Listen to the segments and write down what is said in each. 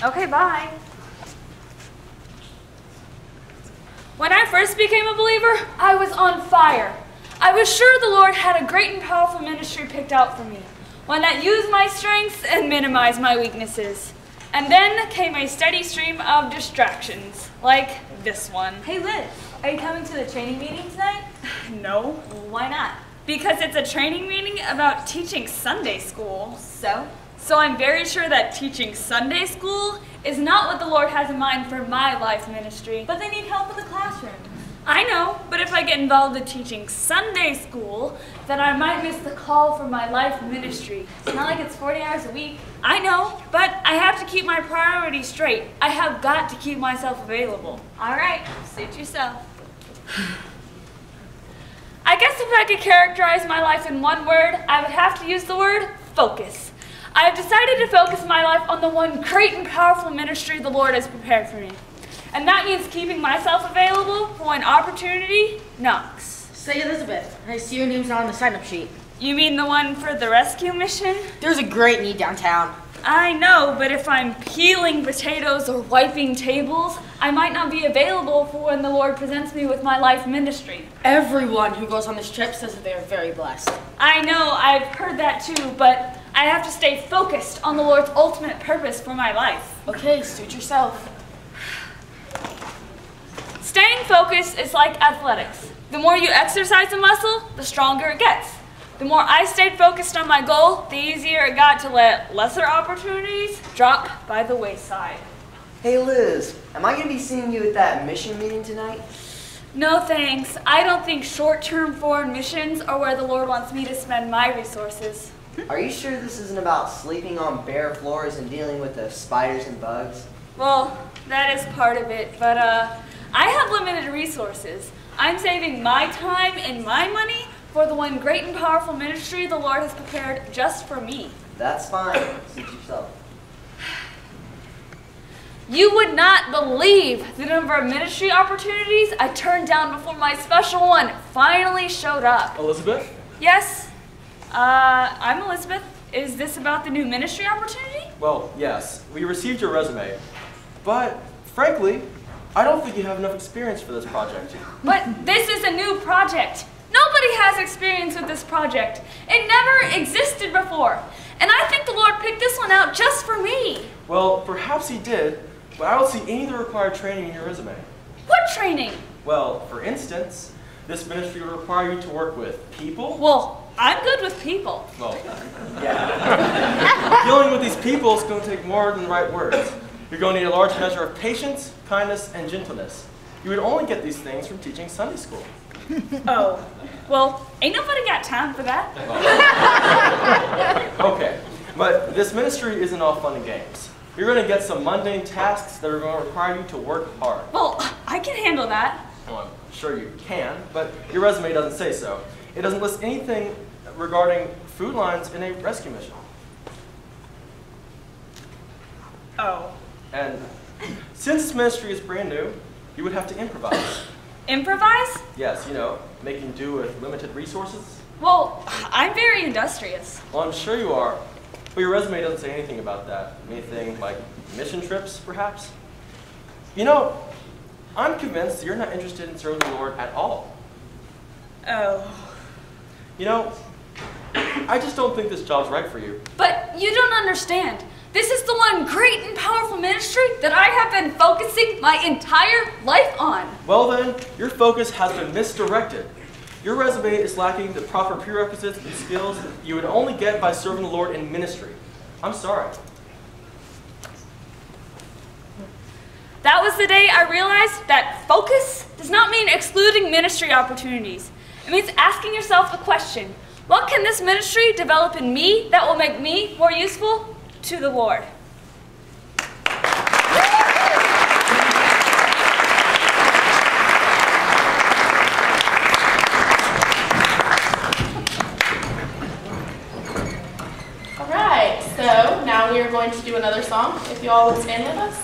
Okay, bye. When I first became a believer, I was on fire. I was sure the Lord had a great and powerful ministry picked out for me, one that used my strengths and minimized my weaknesses. And then came a steady stream of distractions, like this one. Hey Liz, are you coming to the training meeting tonight? No. Why not? Because it's a training meeting about teaching Sunday school. So? So I'm very sure that teaching Sunday school is not what the Lord has in mind for my life ministry. But they need help in the classroom. I know, but if I get involved in teaching Sunday school, then I might miss the call for my life ministry. It's not like it's 40 hours a week. I know, but I have to keep my priorities straight. I have got to keep myself available. All right, suit yourself. I guess if I could characterize my life in one word, I would have to use the word focus. I have decided to focus my life on the one great and powerful ministry the Lord has prepared for me. And that means keeping myself available for when opportunity knocks. Say, Elizabeth, I see your name's not on the sign-up sheet. You mean the one for the rescue mission? There's a great need downtown. I know, but if I'm peeling potatoes or wiping tables, I might not be available for when the Lord presents me with my life ministry. Everyone who goes on this trip says that they are very blessed. I know, I've heard that too, but I have to stay focused on the Lord's ultimate purpose for my life. Okay, suit yourself. Staying focused is like athletics. The more you exercise a muscle, the stronger it gets. The more I stayed focused on my goal, the easier it got to let lesser opportunities drop by the wayside. Hey Liz, am I going to be seeing you at that mission meeting tonight? No thanks. I don't think short-term foreign missions are where the Lord wants me to spend my resources. Are you sure this isn't about sleeping on bare floors and dealing with the spiders and bugs? Well, that is part of it, but I have limited resources. I'm saving my time and my money for the one great and powerful ministry the Lord has prepared just for me. That's fine. Suit yourself. You would not believe the number of ministry opportunities I turned down before my special one finally showed up. Elizabeth? Yes? I'm Elizabeth. Is this about the new ministry opportunity? Well, yes. We received your resume. But, frankly, I don't think you have enough experience for this project. But this is a new project. Nobody has experience with this project. It never existed before. And I think the Lord picked this one out just for me. Well, perhaps he did, but I don't see any of the required training in your resume. What training? Well, for instance, this ministry will require you to work with people. Well, I'm good with people. Well, yeah. Dealing with these people is going to take more than the right words. You're going to need a large measure of patience, kindness, and gentleness. You would only get these things from teaching Sunday school. Oh, well, ain't nobody got time for that. Okay, but this ministry isn't all fun and games. You're going to get some mundane tasks that are going to require you to work hard. Well, I can handle that. Well, I'm sure you can, but your resume doesn't say so. It doesn't list anything regarding food lines in a rescue mission. Oh. And since this ministry is brand new, you would have to improvise. Improvise? Yes, you know, making do with limited resources. Well, I'm very industrious. Well, I'm sure you are, but your resume doesn't say anything about that. Anything like mission trips, perhaps? You know, I'm convinced that you're not interested in serving the Lord at all. Oh. You know, I just don't think this job's right for you. But you don't understand. This is the one great and powerful ministry that I have been focusing my entire life on. Well then, your focus has been misdirected. Your resume is lacking the proper prerequisites and skills you would only get by serving the Lord in ministry. I'm sorry. That was the day I realized that focus does not mean excluding ministry opportunities. It means asking yourself the question, what can this ministry develop in me that will make me more useful to the Lord? All right, so now we are going to do another song, if you all would stand with us.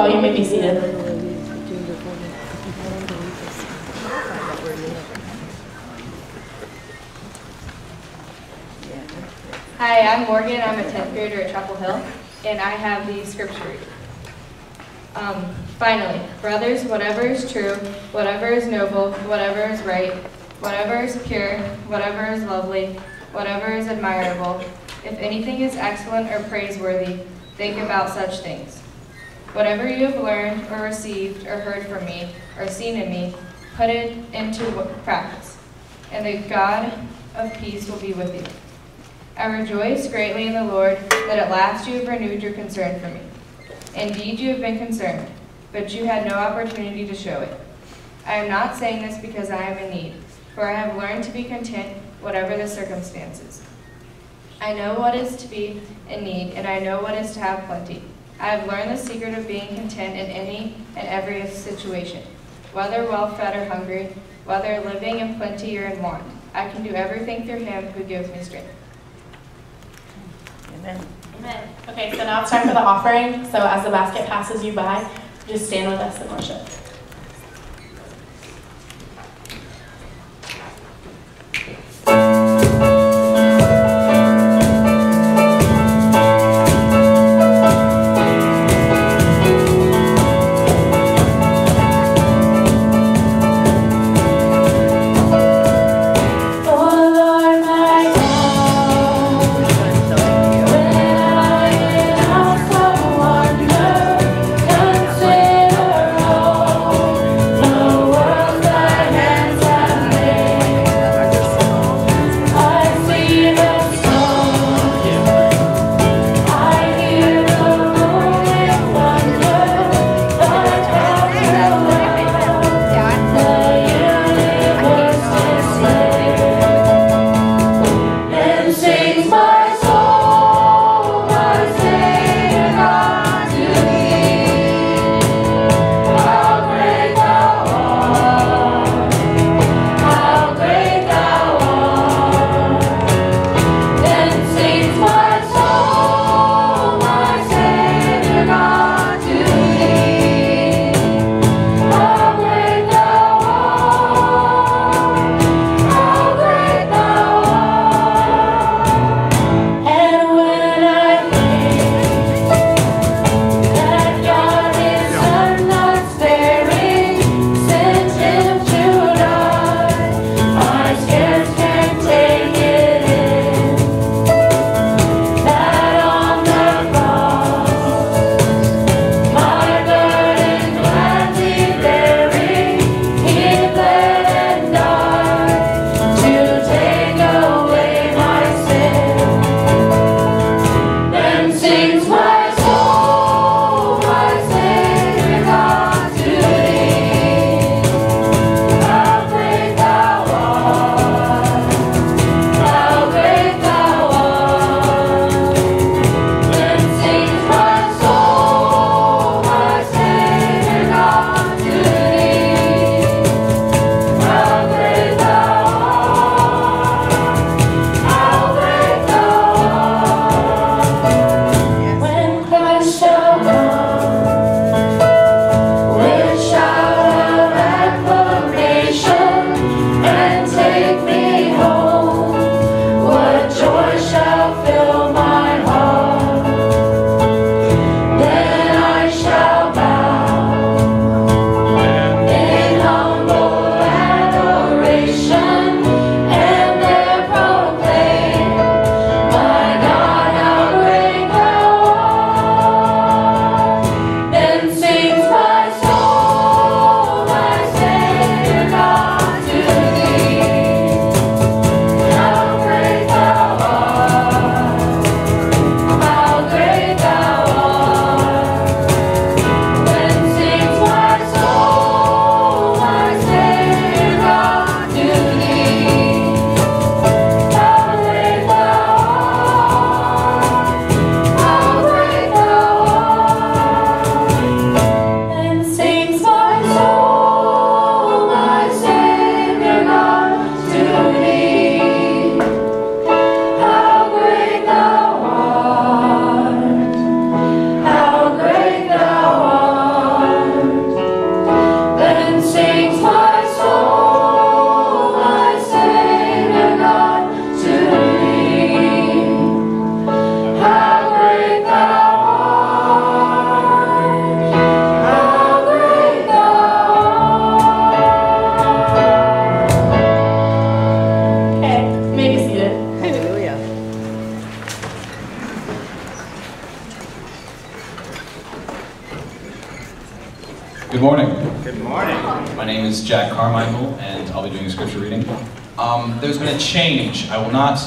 all, you may be seated. Hi, I'm Morgan. I'm a 10th grader at Chapel Hill, and I have the scripture reading. Finally, brothers, whatever is true, whatever is noble, whatever is right, whatever is pure, whatever is lovely, whatever is admirable, if anything is excellent or praiseworthy, think about such things. Whatever you have learned or received or heard from me or seen in me, put it into practice, and the God of peace will be with you. I rejoice greatly in the Lord that at last you have renewed your concern for me. Indeed, you have been concerned, but you had no opportunity to show it. I am not saying this because I am in need, for I have learned to be content whatever the circumstances. I know what is to be in need, and I know what is to have plenty. I have learned the secret of being content in any and every situation, whether well-fed or hungry, whether living in plenty or in want. I can do everything through him who gives me strength. Amen. Amen. Okay, so now it's time for the offering. So as the basket passes you by, just stand with us in worship. Consider all Good morning. Good morning. My name is Jack Carmichael, and I'll be doing a scripture reading. There's been a change. I will not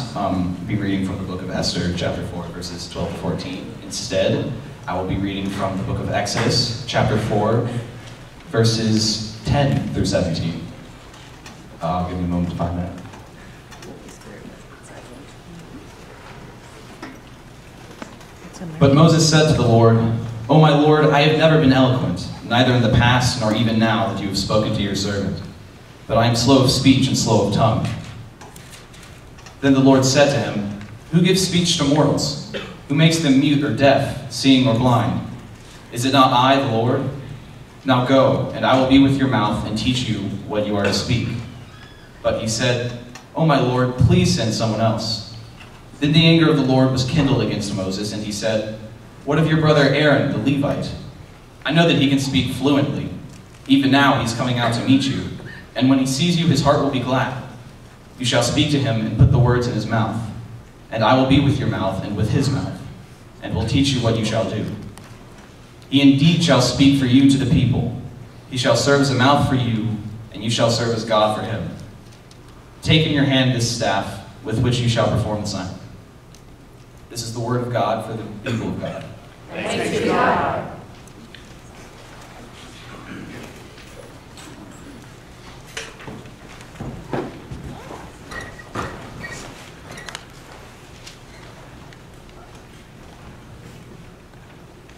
be reading from the book of Esther, chapter 4, verses 12 to 14. Instead, I will be reading from the book of Exodus, chapter 4, verses 10 through 17. I'll give you a moment to find that. But Moses said to the Lord, "O my Lord, I have never been eloquent, neither in the past nor even now that you have spoken to your servant. But I am slow of speech and slow of tongue." Then the Lord said to him, "Who gives speech to mortals? Who makes them mute or deaf, seeing or blind? Is it not I, the Lord? Now go, and I will be with your mouth and teach you what you are to speak." But he said, "O my Lord, please send someone else." Then the anger of the Lord was kindled against Moses, and he said, "What of your brother Aaron, the Levite? I know that he can speak fluently. Even now he is coming out to meet you, and when he sees you, his heart will be glad. You shall speak to him and put the words in his mouth, and I will be with your mouth and with his mouth, and will teach you what you shall do. He indeed shall speak for you to the people. He shall serve as a mouth for you, and you shall serve as God for him. Take in your hand this staff, with which you shall perform the sign." This is the word of God for the people of God. Thanks be to God.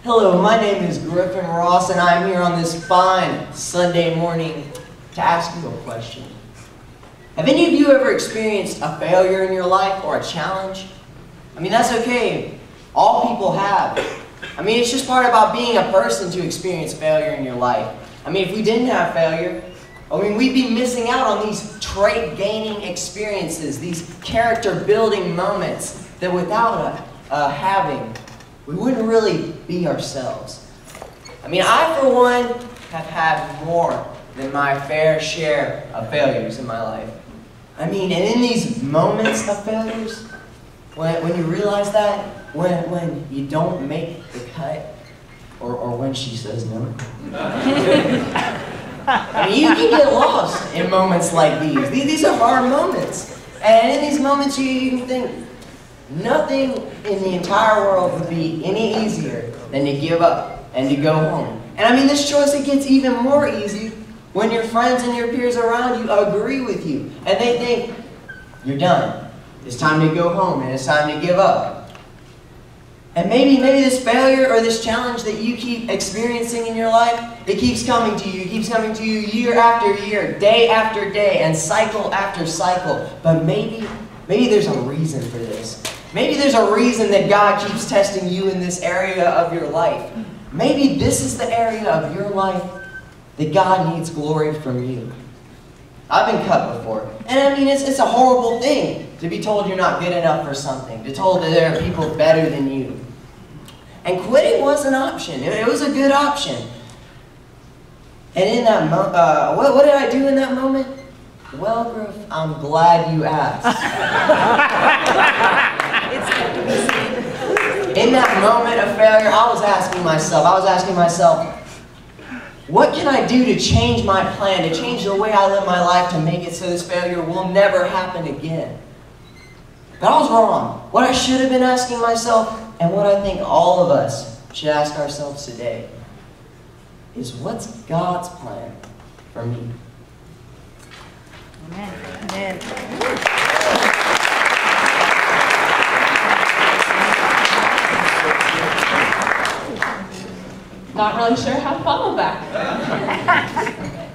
Hello, my name is Griffin Ross, and I'm here on this fine Sunday morning to ask you a question. Have any of you ever experienced a failure in your life or a challenge? I mean, that's okay. All people have. I mean, it's just part about being a person to experience failure in your life. I mean, if we didn't have failure, I mean, we'd be missing out on these trait-gaining experiences, these character-building moments that without having, we wouldn't really be ourselves. I mean, I, for one, have had more than my fair share of failures in my life. I mean, and in these moments of failures, when you realize that, when you don't make the cut, or when she says no, I mean, you can get lost in moments like these. These are hard moments. And in these moments, you can think, nothing in the entire world would be any easier than to give up and to go home. And I mean, this choice, it gets even more easy when your friends and your peers around you agree with you and they think, you're done. It's time to go home and it's time to give up. And maybe this failure or this challenge that you keep experiencing in your life, it keeps coming to you. It keeps coming to you year after year, day after day, and cycle after cycle. But maybe there's a reason for this. Maybe there's a reason that God keeps testing you in this area of your life. Maybe this is the area of your life that God needs glory from you. I've been cut before. And I mean, it's a horrible thing to be told you're not good enough for something, to be told that there are people better than you. And quitting was an option. It was a good option. And in that moment, what did I do in that moment? Well, Griff, I'm glad you asked. In that moment of failure, I was asking myself, what can I do to change my plan, to change the way I live my life, to make it so this failure will never happen again? But I was wrong. What I should have been asking myself, and what I think all of us should ask ourselves today, is what's God's plan for me? Amen. Amen. Not really sure how to follow that.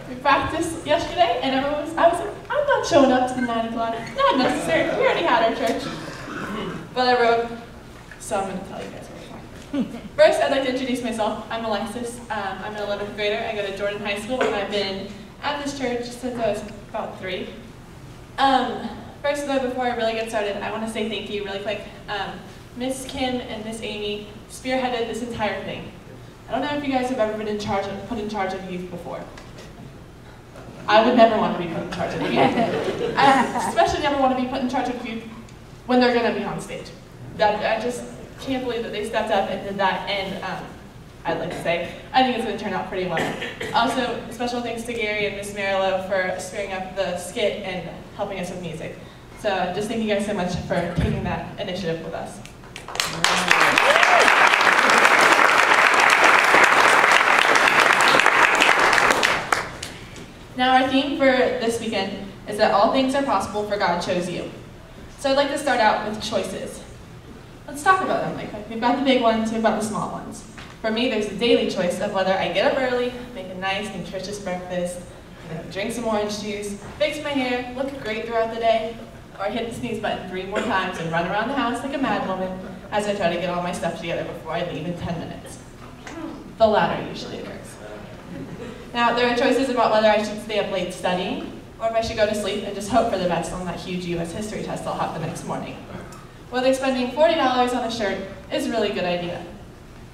We practiced yesterday, and I was like, I'm not showing up to the 9 o'clock. Not necessary. We already had our church. But I wrote, so I'm going to tell you guys what we're talking. First, I'd like to introduce myself. I'm Alexis. I'm an 11th grader. I go to Jordan High School, and I've been at this church since I was about 3. First, though, before I really get started, I want to say thank you really quick. Miss Kim and Miss Amy spearheaded this entire thing. I don't know if you guys have ever been put in charge of youth before. I would never want to be put in charge of youth. I especially never want to be put in charge of youth when they're going to be on stage. I just can't believe that they stepped up and did that. And I'd like to say. I think it's going to turn out pretty well. Also, special thanks to Gary and Miss Marillo for spearing up the skit and helping us with music. So just thank you guys so much for taking that initiative with us. Now our theme for this weekend is that all things are possible for God chose you. So I'd like to start out with choices. Let's talk about them. Like, we've got the big ones, we've got the small ones. For me, there's the daily choice of whether I get up early, make a nice, nutritious breakfast, drink some orange juice, fix my hair, look great throughout the day, or hit the snooze button 3 more times and run around the house like a mad woman as I try to get all my stuff together before I leave in 10 minutes. The latter usually occurs. Now, there are choices about whether I should stay up late studying, or if I should go to sleep and just hope for the best on that huge US history test I'll have the next morning. Whether spending $40 on a shirt is a really good idea.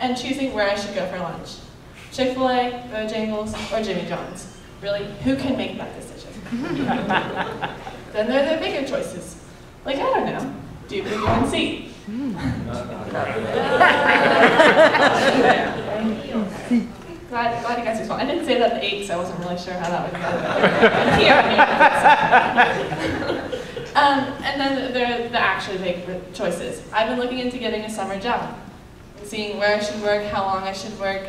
And choosing where I should go for lunch. Chick-fil-A, Bojangles, or Jimmy John's. Really, who can make that decision? Then there are the bigger choices. Like, I don't know, do UMC. Glad you guys respond. I didn't say that at 8, so I wasn't really sure how that would go. And then there are the actually big choices. I've been looking into getting a summer job, seeing where I should work, how long I should work,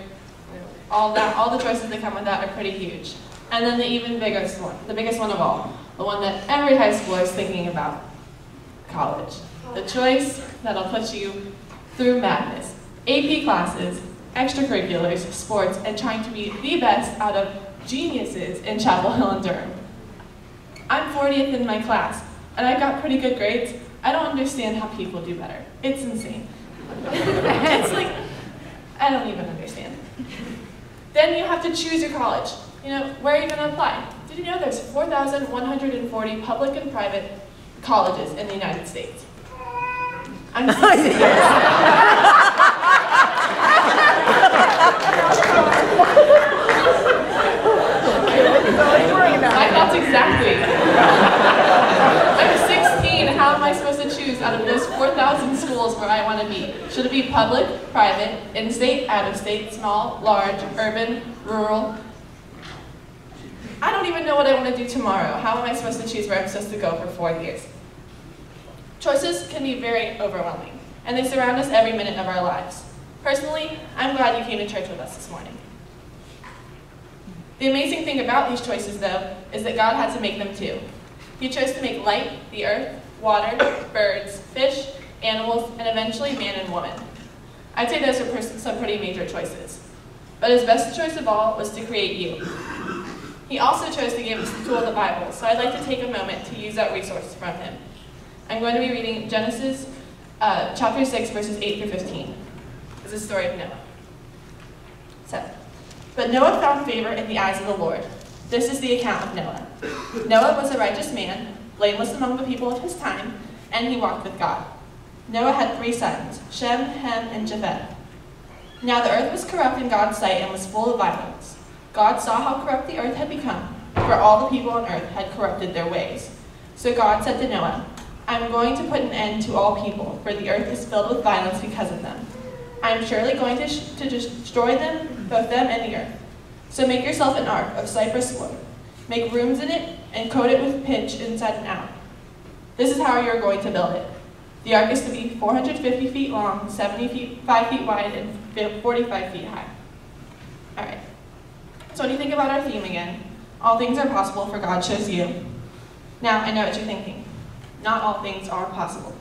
all the choices that come with that are pretty huge. And then the even biggest one, the biggest one of all, the one that every high schooler is thinking about, college. The choice that'll put you through madness, AP classes, extracurriculars, sports, and trying to be the best out of geniuses in Chapel Hill and Durham. I'm 40th in my class, and I got pretty good grades. I don't understand how people do better. It's insane. It's like, I don't even understand. Then you have to choose your college. You know, where are you going to apply? Did you know there's 4,140 public and private colleges in the United States? I'm serious. My thoughts exactly. I'm 16. How am I supposed to choose out of those 4,000 schools where I want to be? Should it be public, private, in-state, out-of-state, small, large, urban, rural? I don't even know what I want to do tomorrow. How am I supposed to choose where I'm supposed to go for 4 years? Choices can be very overwhelming, and they surround us every minute of our lives. Personally, I'm glad you came to church with us this morning. The amazing thing about these choices, though, is that God had to make them too. He chose to make light, the earth, water, birds, fish, animals, and eventually man and woman. I'd say those are some pretty major choices. But his best choice of all was to create you. He also chose to give us the tool of the Bible, so I'd like to take a moment to use that resource from him. I'm going to be reading Genesis chapter 6, verses 8 through 15. This is the story of Noah. So, but Noah found favor in the eyes of the Lord. This is the account of Noah. Noah was a righteous man, blameless among the people of his time, and he walked with God. Noah had 3 sons, Shem, Ham, and Japheth. Now the earth was corrupt in God's sight and was full of violence. God saw how corrupt the earth had become, for all the people on earth had corrupted their ways. So God said to Noah, I'm going to put an end to all people, for the earth is filled with violence because of them. I am surely going to destroy them, both them and the earth. So make yourself an ark of cypress wood. Make rooms in it, and coat it with pitch inside and out. This is how you are going to build it. The ark is to be 450 feet long, 5 feet wide, and 45 feet high. All right. So what do you think about our theme again? All things are possible for God chose you. Now, I know what you're thinking. Not all things are possible.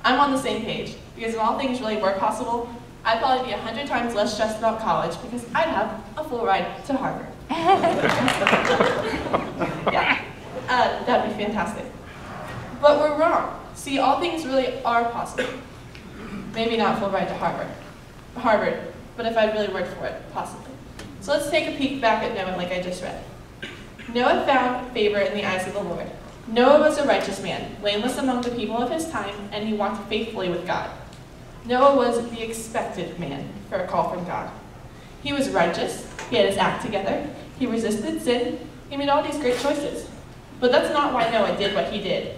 I'm on the same page, because if all things really were possible, I'd probably be 100 times less stressed about college because I'd have a full ride to Harvard. Yeah, that'd be fantastic. But we're wrong. See, all things really are possible. Maybe not full ride to Harvard, but if I really worked for it, possibly. So let's take a peek back at Noah like I just read. Noah found favor in the eyes of the Lord. Noah was a righteous man, blameless among the people of his time, and he walked faithfully with God. Noah was the expected man for a call from God. He was righteous, he had his act together, he resisted sin, he made all these great choices. But that's not why Noah did what he did.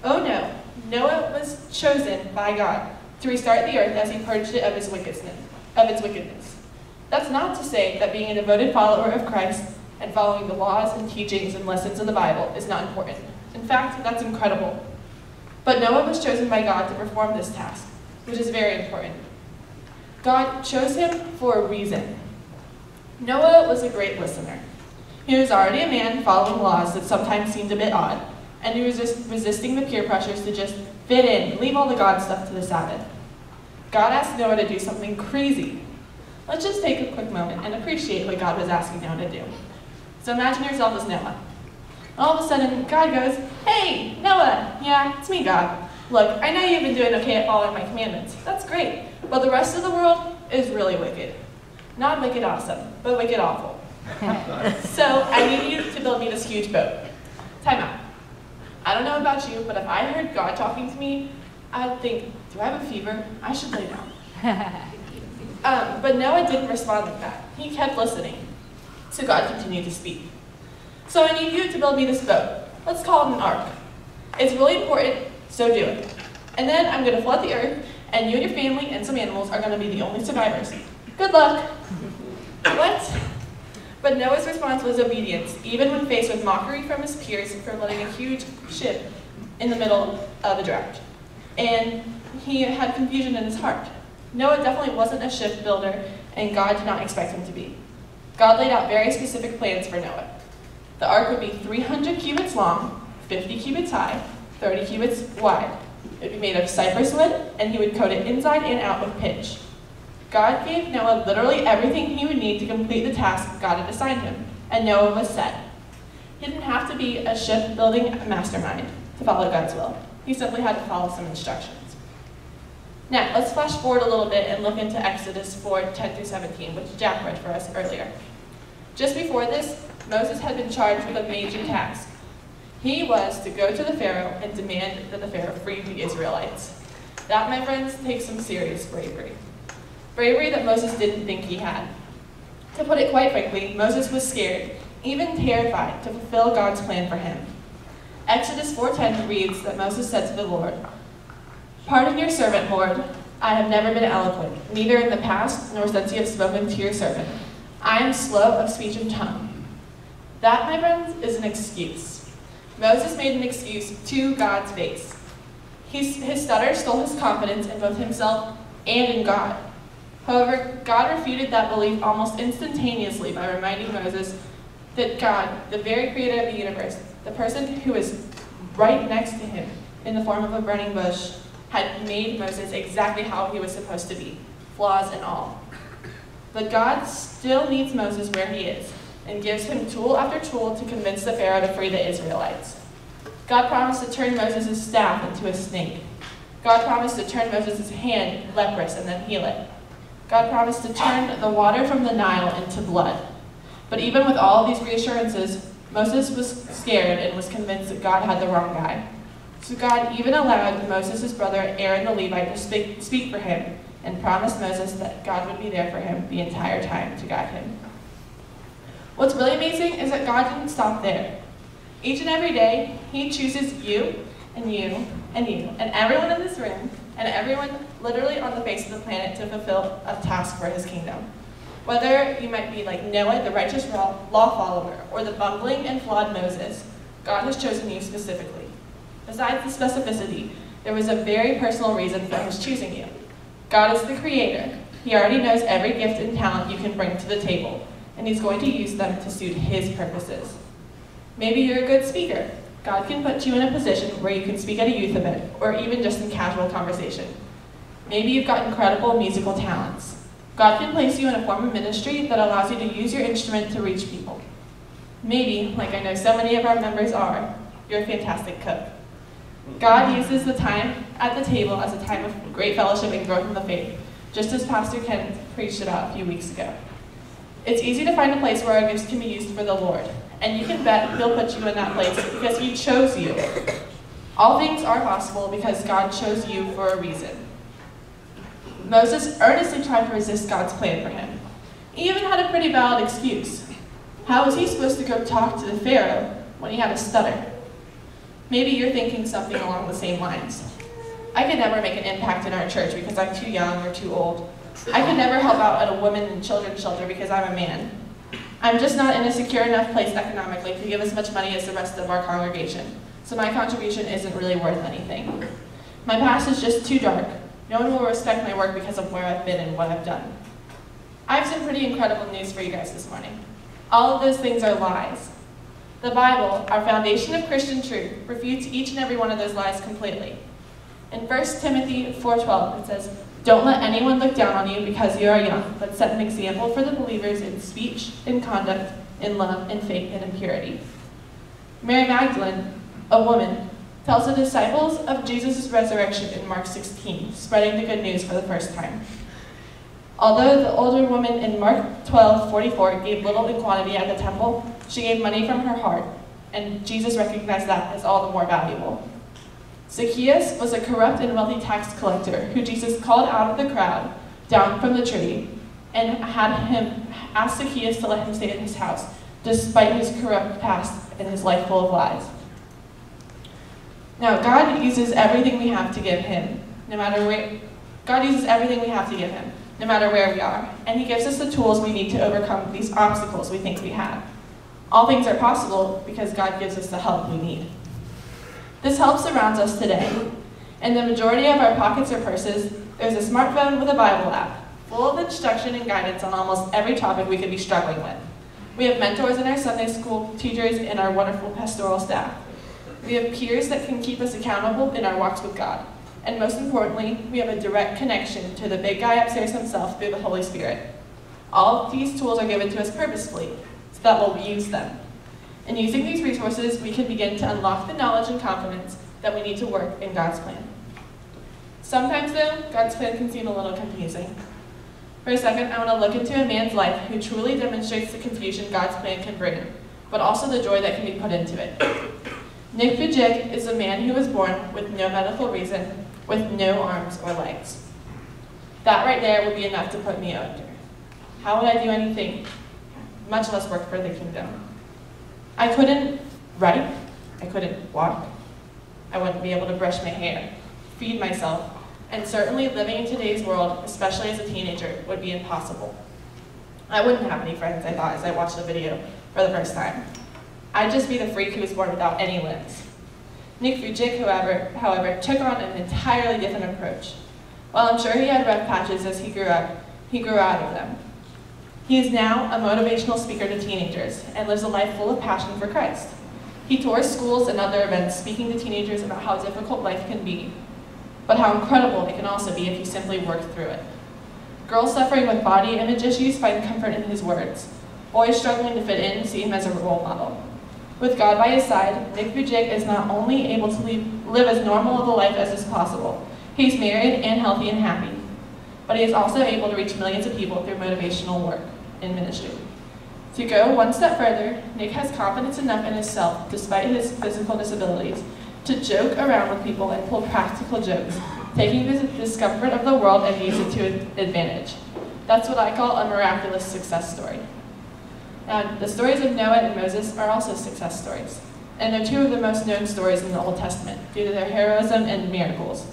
Oh no, Noah was chosen by God to restart the earth as he purged it of its wickedness. That's not to say that being a devoted follower of Christ and following the laws and teachings and lessons of the Bible is not important. In fact, that's incredible. But Noah was chosen by God to perform this task, which is very important. God chose him for a reason. Noah was a great listener. He was already a man following laws that sometimes seemed a bit odd, and he was just resisting the peer pressures to just fit in, leave all the God stuff to the side. God asked Noah to do something crazy. Let's just take a quick moment and appreciate what God was asking Noah to do. So imagine yourself as Noah. All of a sudden, God goes, "Hey, Noah, yeah, it's me, God. Look, I know you've been doing okay at following my commandments. That's great. But the rest of the world is really wicked. Not wicked awesome, but wicked awful. So I need you to build me this huge boat." Time out. I don't know about you, but if I heard God talking to me, I'd think, do I have a fever? I should lay down. But Noah didn't respond like that. He kept listening. So God continued to speak. "So I need you to build me this boat. Let's call it an ark. It's really important, so do it. And then I'm going to flood the earth, and you and your family and some animals are going to be the only survivors. Good luck." What? But Noah's response was obedience, even when faced with mockery from his peers for letting a huge ship in the middle of a drought. And he had confusion in his heart. Noah definitely wasn't a ship builder, and God did not expect him to be. God laid out very specific plans for Noah. The ark would be 300 cubits long, 50 cubits high, 30 cubits wide. It would be made of cypress wood, and he would coat it inside and out with pitch. God gave Noah literally everything he would need to complete the task God had assigned him, and Noah was set. He didn't have to be a shipbuilding mastermind to follow God's will. He simply had to follow some instructions. Now, let's flash forward a little bit and look into Exodus 4:10-17, which Jack read for us earlier. Just before this, Moses had been charged with a major task. He was to go to the Pharaoh and demand that the Pharaoh free the Israelites. That, my friends, takes some serious bravery. Bravery that Moses didn't think he had. To put it quite frankly, Moses was scared, even terrified, to fulfill God's plan for him. Exodus 4:10 reads that Moses said to the Lord, "Pardon your servant, Lord. I have never been eloquent, neither in the past nor since you have spoken to your servant. I am slow of speech and tongue." That, my friends, is an excuse. Moses made an excuse to God's face. His stutter stole his confidence in both himself and in God. However, God refuted that belief almost instantaneously by reminding Moses that God, the very creator of the universe, the person who is right next to him in the form of a burning bush, had made Moses exactly how he was supposed to be, flaws and all. But God still needs Moses where he is, and gives him tool after tool to convince the Pharaoh to free the Israelites. God promised to turn Moses' staff into a snake. God promised to turn Moses' hand leprous and then heal it. God promised to turn the water from the Nile into blood. But even with all of these reassurances, Moses was scared and was convinced that God had the wrong guy. So God even allowed Moses' brother Aaron the Levite to speak for him, and promised Moses that God would be there for him the entire time to guide him. What's really amazing is that God didn't stop there. Each and every day, he chooses you, and you, and you, and everyone in this room, and everyone literally on the face of the planet to fulfill a task for his kingdom. Whether you might be like Noah, the righteous law follower, or the bumbling and flawed Moses, God has chosen you specifically. Besides the specificity, there was a very personal reason for his choosing you. God is the creator. He already knows every gift and talent you can bring to the table, and he's going to use them to suit his purposes. Maybe you're a good speaker. God can put you in a position where you can speak at a youth event, or even just in casual conversation. Maybe you've got incredible musical talents. God can place you in a form of ministry that allows you to use your instrument to reach people. Maybe, like I know so many of our members are, you're a fantastic cook. God uses the time at the table as a time of great fellowship and growth in the faith, just as Pastor Ken preached about a few weeks ago. It's easy to find a place where our gifts can be used for the Lord, and you can bet he'll put you in that place because he chose you. All things are possible because God chose you for a reason. Moses earnestly tried to resist God's plan for him. He even had a pretty valid excuse. How was he supposed to go talk to the Pharaoh when he had a stutter? Maybe you're thinking something along the same lines. I could never make an impact in our church because I'm too young or too old. I could never help out at a women and children's shelter because I'm a man. I'm just not in a secure enough place economically to give as much money as the rest of our congregation, so my contribution isn't really worth anything. My past is just too dark. No one will respect my work because of where I've been and what I've done. I have some pretty incredible news for you guys this morning. All of those things are lies. The Bible, our foundation of Christian truth, refutes each and every one of those lies completely. In 1 Timothy 4:12, it says, "Don't let anyone look down on you because you are young, but set an example for the believers in speech, in conduct, in love, in faith, and in purity." Mary Magdalene, a woman, tells the disciples of Jesus' resurrection in Mark 16, spreading the good news for the first time. Although the older woman in Mark 12:44 gave little in quantity at the temple, she gave money from her heart, and Jesus recognized that as all the more valuable. Zacchaeus was a corrupt and wealthy tax collector who Jesus called out of the crowd, down from the tree, and had him ask Zacchaeus to let him stay in his house, despite his corrupt past and his life full of lies. Now, God uses everything we have to give him, no matter where we are, and he gives us the tools we need to overcome these obstacles we think we have. All things are possible because God gives us the help we need. This help surrounds us today. In the majority of our pockets or purses, there's a smartphone with a Bible app, full of instruction and guidance on almost every topic we could be struggling with. We have mentors in our Sunday school teachers and our wonderful pastoral staff. We have peers that can keep us accountable in our walks with God. And most importantly, we have a direct connection to the big guy upstairs himself through the Holy Spirit. All of these tools are given to us purposefully, so that we'll use them. In using these resources, we can begin to unlock the knowledge and confidence that we need to work in God's plan. Sometimes, though, God's plan can seem a little confusing. For a second, I want to look into a man's life who truly demonstrates the confusion God's plan can bring, but also the joy that can be put into it. Nick Vujik is a man who was born with no medical reason, with no arms or legs. That right there would be enough to put me under. How would I do anything, much less work for the kingdom? I couldn't write, I couldn't walk, I wouldn't be able to brush my hair, feed myself, and certainly living in today's world, especially as a teenager, would be impossible. I wouldn't have any friends, I thought, as I watched the video for the first time. I'd just be the freak who was born without any limbs. Nick Vujik, however, took on an entirely different approach. While I'm sure he had rough patches as he grew up, he grew out of them. He is now a motivational speaker to teenagers and lives a life full of passion for Christ. He tours schools and other events speaking to teenagers about how difficult life can be, but how incredible it can also be if you simply work through it. Girls suffering with body image issues find comfort in his words. Boys struggling to fit in see him as a role model. With God by his side, Nick Vujik is not only able to live as normal of a life as is possible, he's married and healthy and happy, but he is also able to reach millions of people through motivational work in ministry. To go one step further, Nick has confidence enough in himself, despite his physical disabilities, to joke around with people and pull practical jokes, taking the discomfort of the world and use it to advantage. That's what I call a miraculous success story. Now, the stories of Noah and Moses are also success stories, and they're two of the most known stories in the Old Testament due to their heroism and miracles.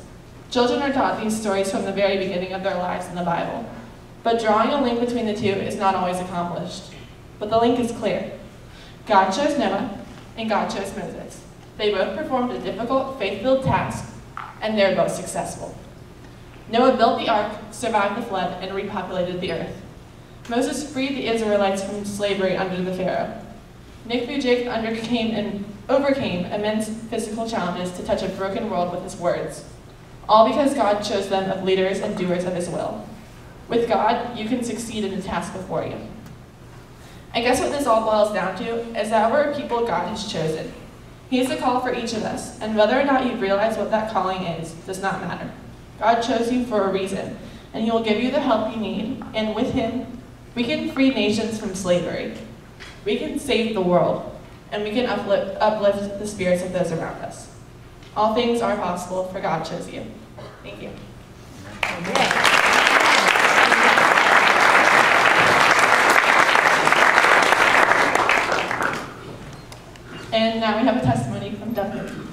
Children are taught these stories from the very beginning of their lives in the Bible, but drawing a link between the two is not always accomplished. But the link is clear. God chose Noah, and God chose Moses. They both performed a difficult, faith-filled task, and they're both successful. Noah built the ark, survived the flood, and repopulated the earth. Moses freed the Israelites from slavery under the Pharaoh. Nick Vujik overcame immense physical challenges to touch a broken world with his words, all because God chose them of leaders and doers of his will. With God, you can succeed in the task before you. I guess what this all boils down to is that we're people God has chosen. He has a call for each of us, and whether or not you realize what that calling is does not matter. God chose you for a reason, and he will give you the help you need, and with him, we can free nations from slavery. We can save the world, and we can uplift the spirits of those around us. All things are possible, for God chose you. Thank you. And now we have a testimony from Duncan.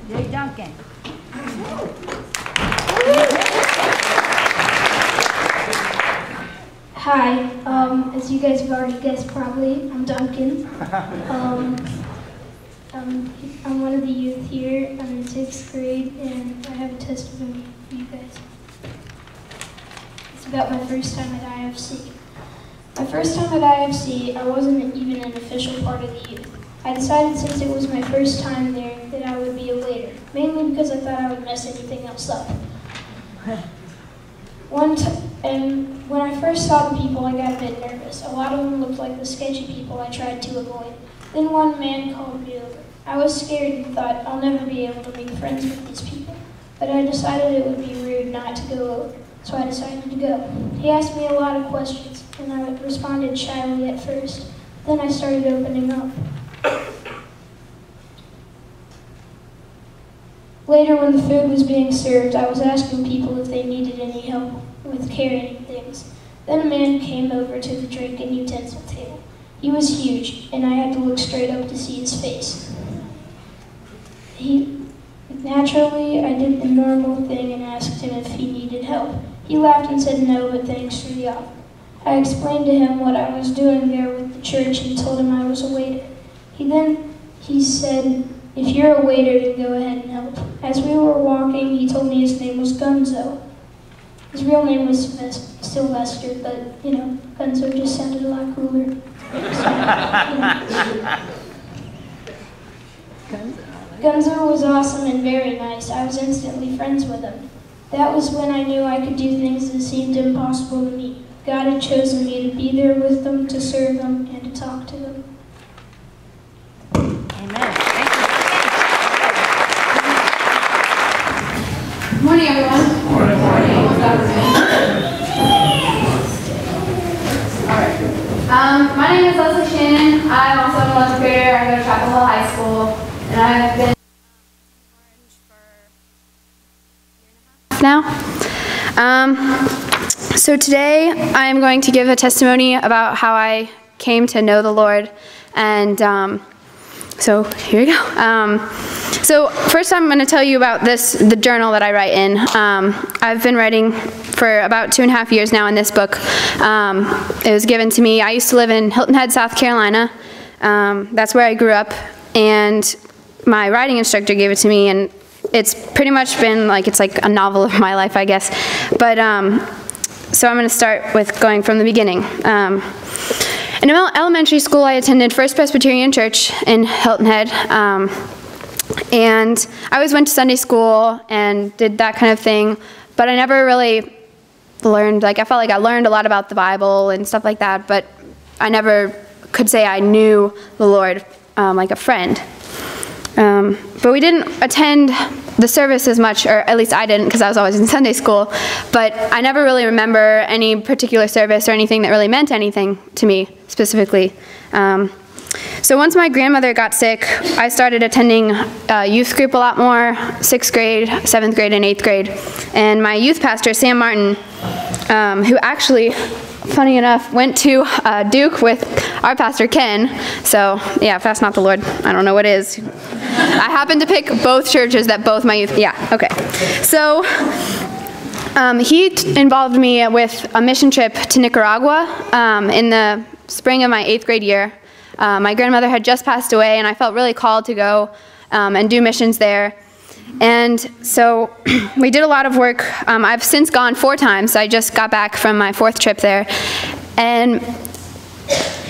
Jay Duncan. Hi, as you guys have already guessed probably, I'm Duncan. I'm one of the youth here. I'm in 6th grade and I have a testimony for you guys. It's about my first time at IFC. My first time at IFC, I wasn't even an official part of the youth. I decided since it was my first time there that I would be a waiter, mainly because I thought I would mess anything else up. And when I first saw the people, I got a bit nervous. A lot of them looked like the sketchy people I tried to avoid. Then one man called me over. I was scared and thought I'll never be able to make friends with these people. But I decided it would be rude not to go over, so I decided to go. He asked me a lot of questions, and I responded shyly at first. Then I started opening up. Later, when the food was being served, I was asking people if they needed any help with carrying things. Then a man came over to the drink and utensil table. He was huge, and I had to look straight up to see his face. Naturally, I did the normal thing and asked him if he needed help. He laughed and said no, but thanks for the offer. I explained to him what I was doing there with the church and told him I was a waiter. He said, if you're a waiter, then go ahead and help. As we were walking, he told me his name was Gunzo. His real name was Sylvester, but, you know, Gunzo just sounded a lot cooler. Gunzo was awesome and very nice. I was instantly friends with him. That was when I knew I could do things that seemed impossible to me. God had chosen me to be there with them, to serve them, and to talk to them. Amen. Thank you. Good morning, everyone. Good morning. All right. My name is Leslie Shannon. I'm also an 11th grader. I go to Chapel Hill High School, and I've been now. So today I'm going to give a testimony about how I came to know the Lord, and so here we go. So first I'm going to tell you about the journal that I write in. I've been writing for about 2.5 years now in this book. It was given to me. I used to live in Hilton Head, South Carolina. That's where I grew up, and my writing instructor gave it to me, and it's pretty much been like, it's like a novel of my life, I guess. But so I'm going to start with going from the beginning. In elementary school, I attended First Presbyterian Church in Hilton Head, and I always went to Sunday school and did that kind of thing, but I never really learned, like I felt like I learned a lot about the Bible and stuff like that, but I never could say I knew the Lord like a friend. But we didn't attend the service as much, or at least I didn't because I was always in Sunday school, but I never really remember any particular service or anything that really meant anything to me specifically. So once my grandmother got sick, I started attending youth group a lot more, 6th grade, 7th grade, and 8th grade. And my youth pastor, Sam Martin, who actually, funny enough, went to Duke with our pastor, Ken. So yeah, if that's not the Lord, I don't know what is. I happened to pick both churches that both my youth, yeah, okay. So he involved me with a mission trip to Nicaragua in the spring of my 8th grade year. My grandmother had just passed away, and I felt really called to go and do missions there. And so we did a lot of work. I've since gone 4 times. I just got back from my 4th trip there. And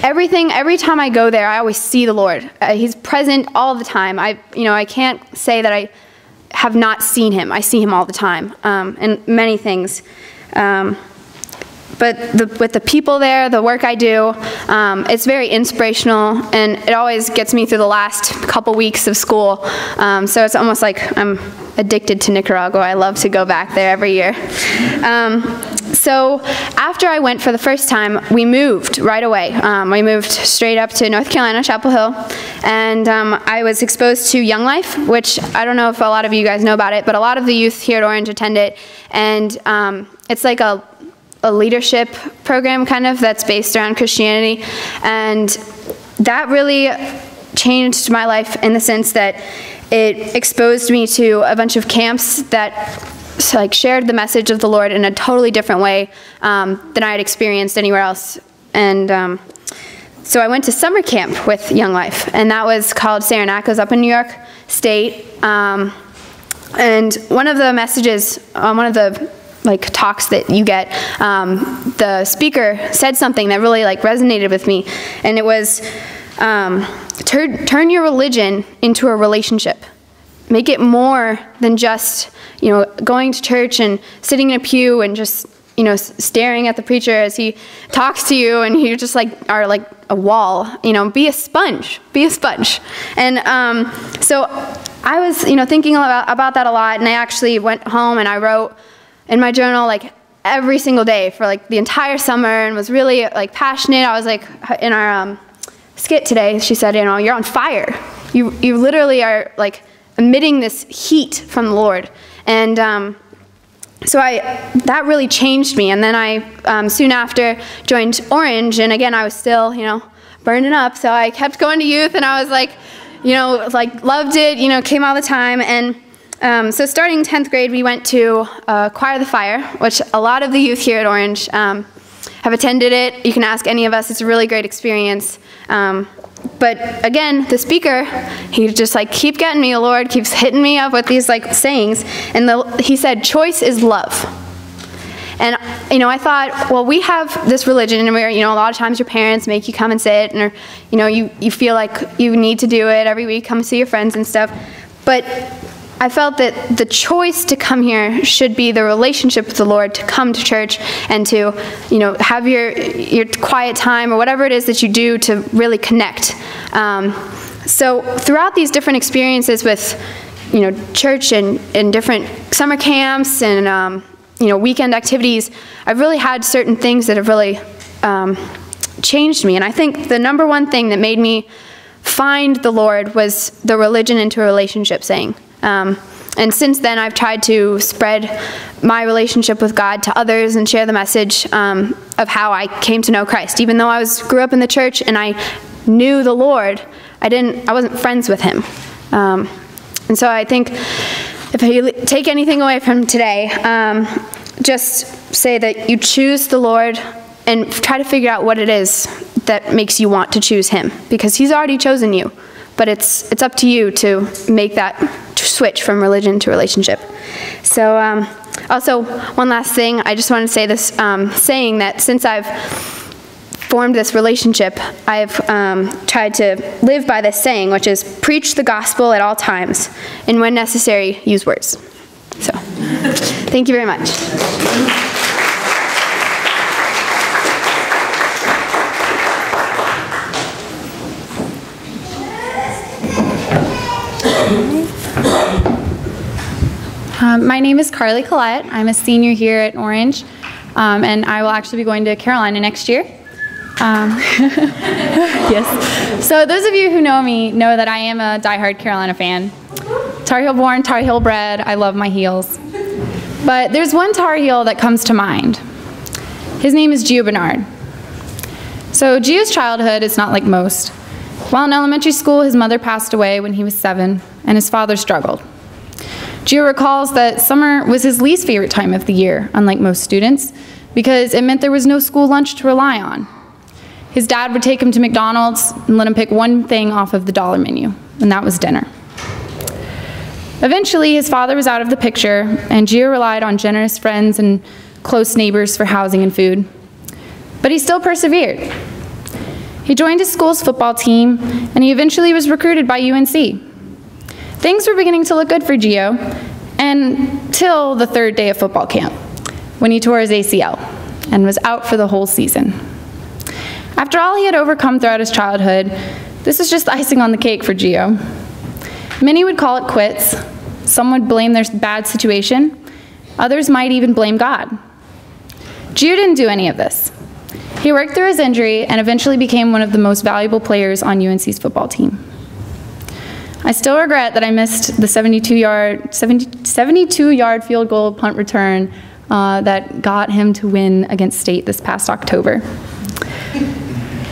every time I go there, I always see the Lord. He's present all the time. I can't say that I have not seen him. I see him all the time in many things. But with the people there, the work I do, it's very inspirational, and it always gets me through the last couple weeks of school. So it's almost like I'm addicted to Nicaragua. I love to go back there every year. So after I went for the first time, we moved right away. We moved straight up to North Carolina, Chapel Hill, and I was exposed to Young Life, which I don't know if a lot of you guys know about it, but a lot of the youth here at Orange attend it, and it's like a leadership program kind of that's based around Christianity, and that really changed my life in the sense that it exposed me to a bunch of camps that like shared the message of the Lord in a totally different way than I had experienced anywhere else. And so I went to summer camp with Young Life, and that was called Saranac. It was up in New York State. And one of the messages, one of the talks that you get, the speaker said something that really resonated with me, and it was, turn your religion into a relationship. Make it more than just, going to church and sitting in a pew and just, staring at the preacher as he talks to you, and you just are like a wall. Be a sponge. Be a sponge. And so I was, thinking about that a lot, and I actually went home and I wrote in my journal every single day for the entire summer, and was really passionate. I was in our skit today, she said, you're on fire. You literally are emitting this heat from the Lord. And so that really changed me. And then I soon after joined Orange, and again I was still burning up, so I kept going to youth, and I was loved it, came all the time. And so starting 10th grade, we went to Choir of the Fire, which a lot of the youth here at Orange have attended it. You can ask any of us. It's a really great experience. But again, the speaker, he just keep getting me, the Lord keeps hitting me up with these sayings. And he said, choice is love. And, I thought, well, we have this religion where, a lot of times your parents make you come and sit, and, you feel like you need to do it every week, come see your friends and stuff. But I felt that the choice to come here should be the relationship with the Lord, to come to church and to, have your quiet time or whatever it is that you do to really connect. So throughout these different experiences with, church and different summer camps and, weekend activities, I've really had certain things that have really changed me. And I think the number one thing that made me find the Lord was the religion into a relationship saying. And since then, I've tried to spread my relationship with God to others and share the message of how I came to know Christ. Even though I grew up in the church and I knew the Lord, I wasn't friends with Him. And so I think if I take anything away from today, just say that you choose the Lord and try to figure out what it is that makes you want to choose Him, because He's already chosen you. But it's up to you to make that switch from religion to relationship. So also, one last thing, I just want to say this, saying that since I've formed this relationship, I've tried to live by this saying, which is preach the gospel at all times, and when necessary, use words. So, thank you very much. My name is Carly Collette. I'm a senior here at Orange, and I will actually be going to Carolina next year. Yes. So those of you who know me know that I am a diehard Carolina fan. Tar Heel born, Tar Heel bred. I love my heels. But there's one Tar Heel that comes to mind. His name is Gio Bernard. So Gio's childhood is not like most. While in elementary school, his mother passed away when he was 7, and his father struggled. Gio recalls that summer was his least favorite time of the year, unlike most students, because it meant there was no school lunch to rely on. His dad would take him to McDonald's and let him pick one thing off of the dollar menu, and that was dinner. Eventually, his father was out of the picture, and Gio relied on generous friends and close neighbors for housing and food. But he still persevered. He joined his school's football team, and he eventually was recruited by UNC. Things were beginning to look good for Gio, until the 3rd day of football camp, when he tore his ACL and was out for the whole season. After all he had overcome throughout his childhood, this was just icing on the cake for Gio. Many would call it quits. Some would blame their bad situation. Others might even blame God. Gio didn't do any of this. He worked through his injury and eventually became one of the most valuable players on UNC's football team. I still regret that I missed the 72-yard field goal punt return that got him to win against State this past October.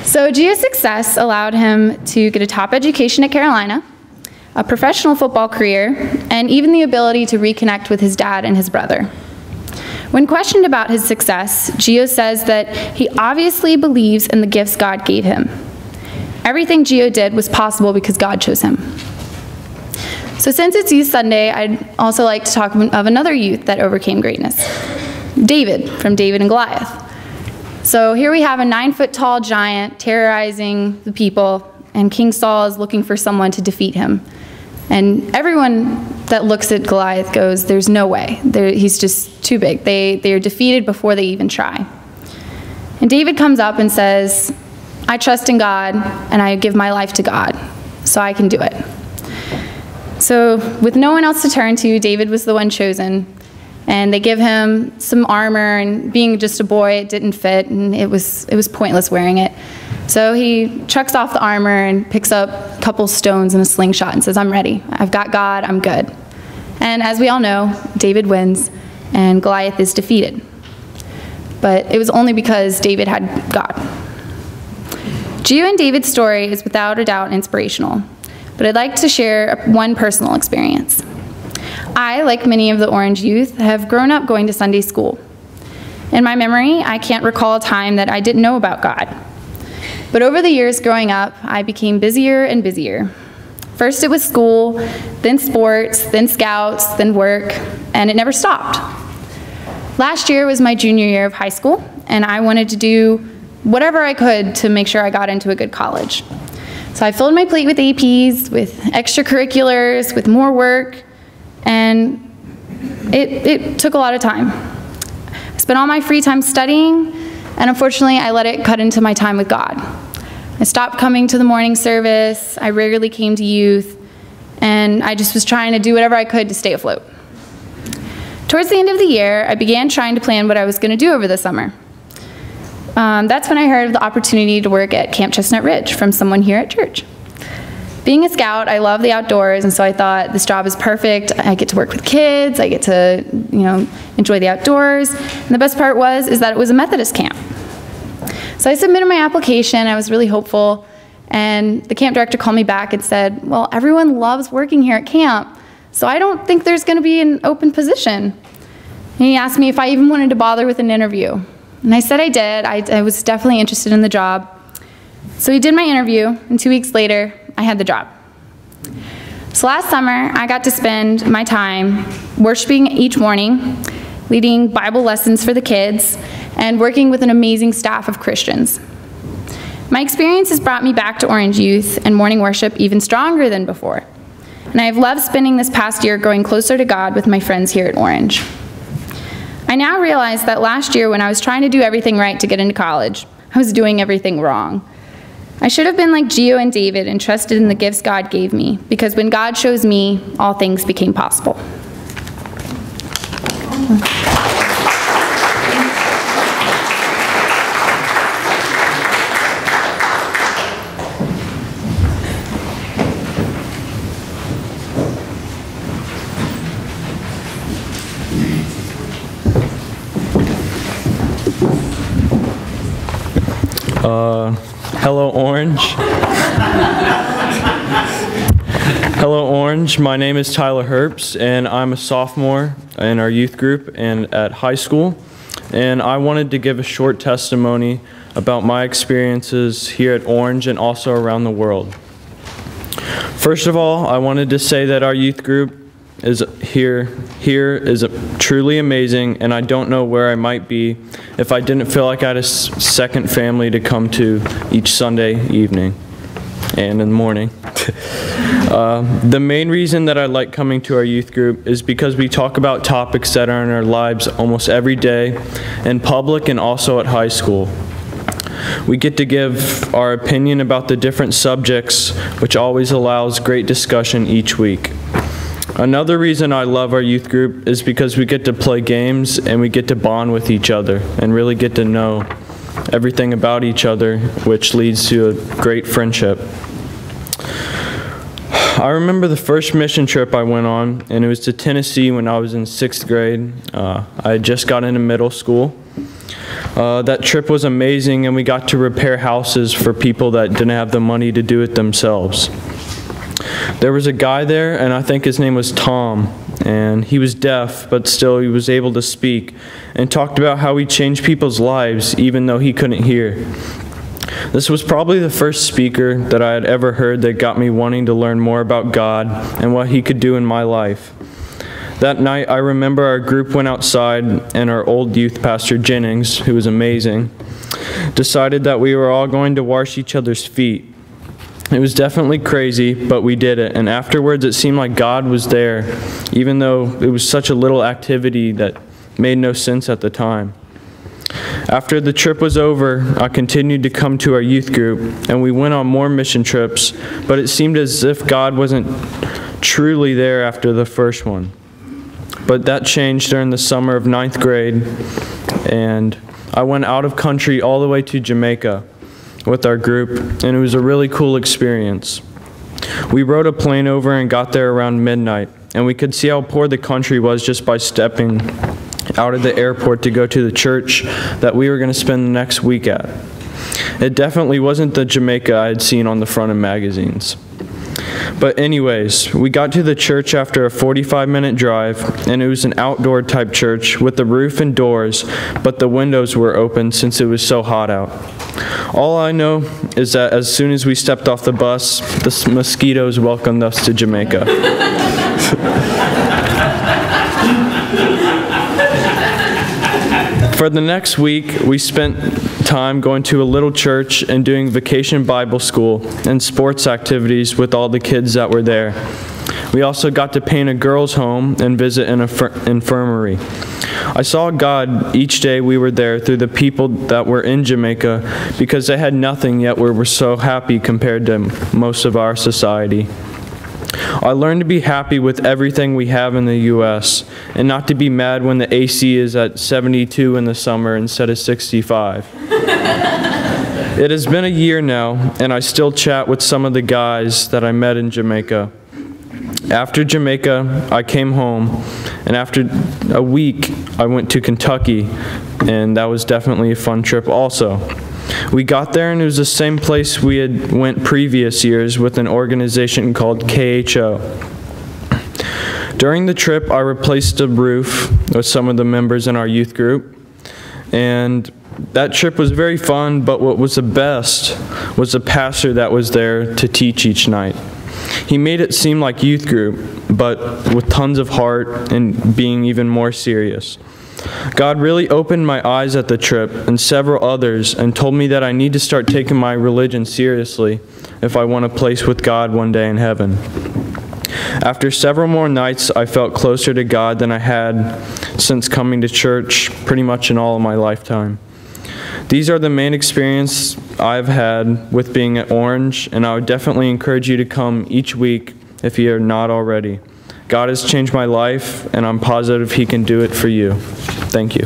So Gio's success allowed him to get a top education at Carolina, a professional football career, and even the ability to reconnect with his dad and his brother. When questioned about his success, Gio says that he obviously believes in the gifts God gave him. Everything Gio did was possible because God chose him. So since it's Youth Sunday, I'd also like to talk of another youth that overcame greatness, David, from David and Goliath. So here we have a 9-foot-tall giant terrorizing the people, and King Saul is looking for someone to defeat him. And everyone that looks at Goliath goes, there's no way. He's just too big. They are defeated before they even try. And David comes up and says, I trust in God, and I give my life to God, so I can do it. So with no one else to turn to, David was the one chosen. And they give him some armor, and being just a boy, it didn't fit, and it was pointless wearing it. So he chucks off the armor and picks up a couple stones and a slingshot and says, I'm ready. I've got God, I'm good. And as we all know, David wins, and Goliath is defeated. But it was only because David had God. Gio and David's story is without a doubt inspirational, but I'd like to share one personal experience. I, like many of the Orange youth, have grown up going to Sunday school. In my memory, I can't recall a time that I didn't know about God. But over the years growing up, I became busier and busier. First it was school, then sports, then scouts, then work, and it never stopped. Last year was my junior year of high school, and I wanted to do whatever I could to make sure I got into a good college. So I filled my plate with APs, with extracurriculars, with more work, and it took a lot of time. I spent all my free time studying, and unfortunately I let it cut into my time with God. I stopped coming to the morning service, I rarely came to youth, and I just was trying to do whatever I could to stay afloat. Towards the end of the year, I began trying to plan what I was going to do over the summer. That's when I heard of the opportunity to work at Camp Chestnut Ridge from someone here at church. Being a scout, I love the outdoors, and so I thought this job is perfect. I get to work with kids, I get to, enjoy the outdoors. And the best part is that it was a Methodist camp. So I submitted my application, I was really hopeful, and the camp director called me back and said, well, everyone loves working here at camp, so I don't think there's going to be an open position. And he asked me if I even wanted to bother with an interview. And I said I did. I was definitely interested in the job. So he did my interview, and 2 weeks later, I had the job. So last summer, I got to spend my time worshiping each morning, leading Bible lessons for the kids, and working with an amazing staff of Christians. My experience has brought me back to Orange Youth and morning worship even stronger than before. And I have loved spending this past year growing closer to God with my friends here at Orange. I now realize that last year when I was trying to do everything right to get into college, I was doing everything wrong. I should have been like Gio and David and trusted in the gifts God gave me, because when God chose me, all things became possible. Hello, Orange. Hello, Orange. My name is Tyler Herbst, and I'm a sophomore in our youth group and at high school. And I wanted to give a short testimony about my experiences here at Orange and also around the world. First of all, I wanted to say that our youth group is here is truly amazing, and I don't know where I might be if I didn't feel like I had a second family to come to each Sunday evening and in the morning. The main reason that I like coming to our youth group is because we talk about topics that are in our lives almost every day, in public and also at high school. We get to give our opinion about the different subjects, which always allows great discussion each week. Another reason I love our youth group is because we get to play games and we get to bond with each other and really get to know everything about each other, which leads to a great friendship. I remember the first mission trip I went on, and it was to Tennessee when I was in 6th grade. I had just got into middle school, That trip was amazing, and we got to repair houses for people that didn't have the money to do it themselves. There was a guy there, and I think his name was Tom, and he was deaf, but still he was able to speak, and talked about how he changed people's lives even though he couldn't hear. This was probably the first speaker that I had ever heard that got me wanting to learn more about God and what He could do in my life. That night, I remember our group went outside, and our old youth pastor, Jennings, who was amazing, decided that we were all going to wash each other's feet. It was definitely crazy, but we did it, and afterwards it seemed like God was there, even though it was such a little activity that made no sense at the time. After the trip was over, I continued to come to our youth group, and we went on more mission trips, but it seemed as if God wasn't truly there after the first one. But that changed during the summer of 9th grade, and I went out of country all the way to Jamaica with our group, and it was a really cool experience. We rode a plane over and got there around midnight, and we could see how poor the country was just by stepping out of the airport to go to the church that we were going to spend the next week at. It definitely wasn't the Jamaica I had seen on the front of magazines. But anyways, we got to the church after a 45-minute drive, and it was an outdoor type church with the roof and doors, but the windows were open since it was so hot out. All I know is that as soon as we stepped off the bus, the mosquitoes welcomed us to Jamaica. For the next week, we spent time going to a little church and doing vacation Bible school and sports activities with all the kids that were there. We also got to paint a girls' home and visit an infirmary. I saw God each day we were there through the people that were in Jamaica because they had nothing yet were so happy compared to most of our society. I learned to be happy with everything we have in the U.S. and not to be mad when the AC is at 72 in the summer instead of 65. It has been a year now, and I still chat with some of the guys that I met in Jamaica. After Jamaica, I came home, and after a week, I went to Kentucky, and that was definitely a fun trip also. We got there, and it was the same place we had went previous years with an organization called KHO. During the trip, I replaced a roof with some of the members in our youth group, and that trip was very fun, but what was the best was the pastor that was there to teach each night. He made it seem like youth group, but with tons of heart and being even more serious. God really opened my eyes at the trip and several others and told me that I need to start taking my religion seriously if I want a place with God one day in heaven. After several more nights, I felt closer to God than I had since coming to church pretty much in all of my lifetime. These are the main experiences I've had with being at Orange, and I would definitely encourage you to come each week if you are not already. God has changed my life, and I'm positive He can do it for you. Thank you.